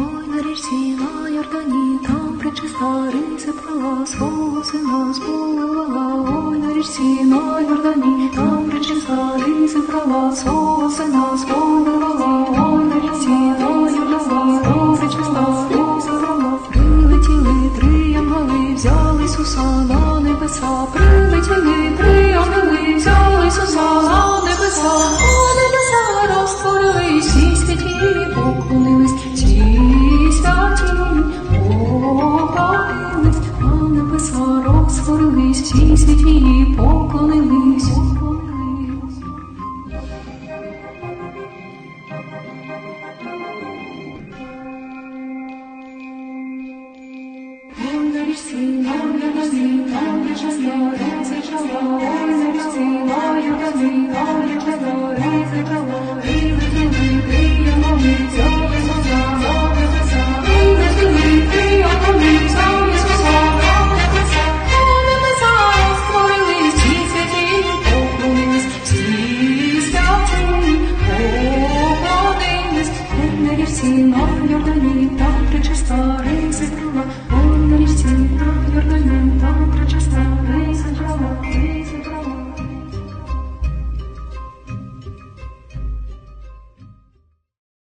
ой, на річці, на Йордані, там пречиста риси плела, свого сина сповила. Ой, на річці, на Йордані, там пречиста риси плела, свого сина сповила. Ой, на річці, на Йордані, там пречиста риси плела. Прилетіли три янголи, взяли Ісуса на небеса. Прилетіли три ангели, взяли Ісуса на небеса. На небеса розтворились, всі святі поклонились, всі святі поклонились. На небеса розтворились, всі святі поклонились. Ой, на річці, на Йордані, там є часто риця жала. Ой, на річці, на Йордані, там є часто риця.